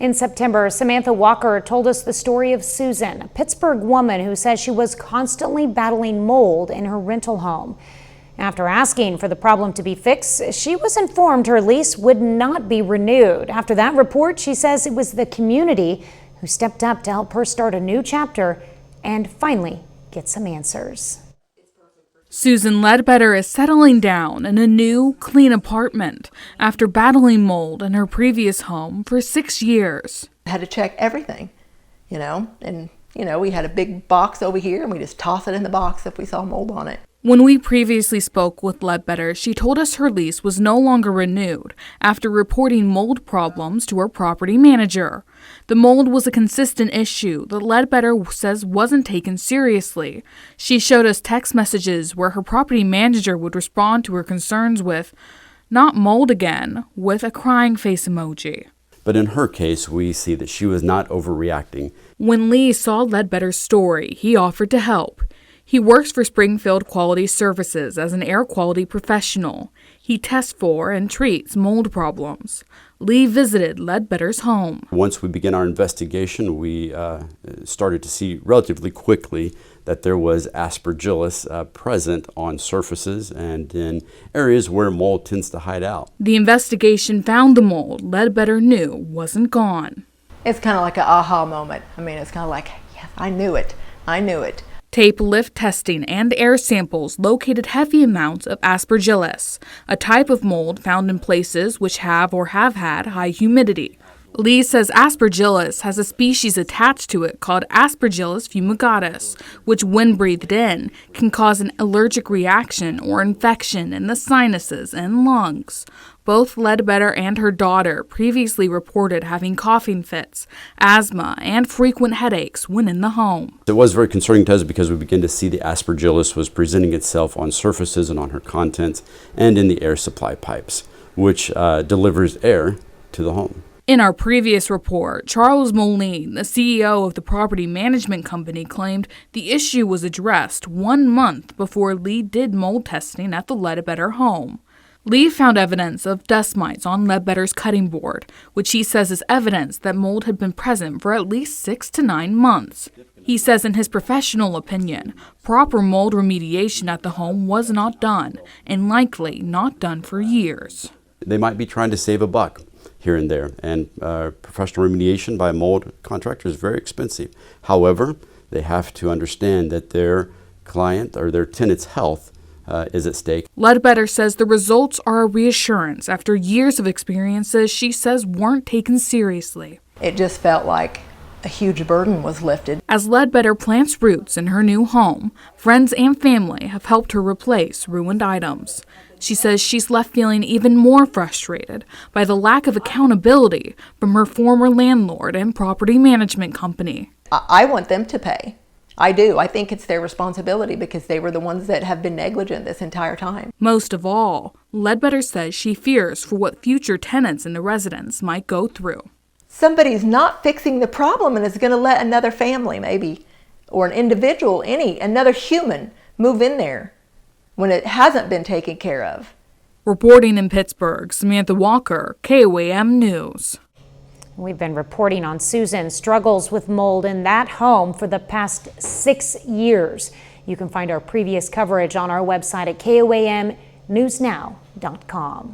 In September, Samantha Walker told us the story of Susan, a Pittsburg woman who says she was constantly battling mold in her rental home. After asking for the problem to be fixed, she was informed her lease would not be renewed. After that report, she says it was the community who stepped up to help her start a new chapter and finally get some answers. Susan Ledbetter is settling down in a new, clean apartment after battling mold in her previous home for 6 years. I had to check everything, and we had a big box over here and we just toss it in the box if we saw mold on it. When we previously spoke with Ledbetter, she told us her lease was no longer renewed after reporting mold problems to her property manager. The mold was a consistent issue that Ledbetter says wasn't taken seriously. She showed us text messages where her property manager would respond to her concerns with, "Not mold again," with a crying face emoji. But in her case, we see that she was not overreacting. When Lee saw Ledbetter's story, he offered to help. He works for Springfield Quality Services as an air quality professional. He tests for and treats mold problems. Lee visited Ledbetter's home. Once we began our investigation, we started to see relatively quickly that there was aspergillus present on surfaces and in areas where mold tends to hide out. The investigation found the mold Ledbetter knew wasn't gone. It's kind of like an aha moment. It's kind of like, yes, I knew it. Tape lift testing and air samples located heavy amounts of aspergillus, a type of mold found in places which have or have had high humidity. Lee says aspergillus has a species attached to it called Aspergillus fumigatus, which when breathed in can cause an allergic reaction or infection in the sinuses and lungs. Both Ledbetter and her daughter previously reported having coughing fits, asthma, and frequent headaches when in the home. It was very concerning to us because we began to see the aspergillus was presenting itself on surfaces and on her contents and in the air supply pipes, which delivers air to the home. In our previous report, Charles Moline, the CEO of the property management company, claimed the issue was addressed 1 month before Lee did mold testing at the Ledbetter home. Lee found evidence of dust mites on Ledbetter's cutting board, which he says is evidence that mold had been present for at least 6 to 9 months. He says in his professional opinion, proper mold remediation at the home was not done, and likely not done for years. They might be trying to save a buck here and there, and professional remediation by a mold contractor is very expensive. However, they have to understand that their client or their tenant's health is at stake. Ledbetter says the results are a reassurance after years of experiences she says weren't taken seriously. It just felt like a huge burden was lifted. As Ledbetter plants roots in her new home, friends and family have helped her replace ruined items. She says she's left feeling even more frustrated by the lack of accountability from her former landlord and property management company. I want them to pay. I do. I think it's their responsibility because they were the ones that have been negligent this entire time. Most of all, Ledbetter says she fears for what future tenants in the residence might go through. Somebody's not fixing the problem and is going to let another family maybe, or an individual, another human move in there when it hasn't been taken care of. Reporting in Pittsburgh, Samantha Walker, KOAM News. We've been reporting on Susan's struggles with mold in that home for the past 6 years. You can find our previous coverage on our website at KOAMnewsnow.com.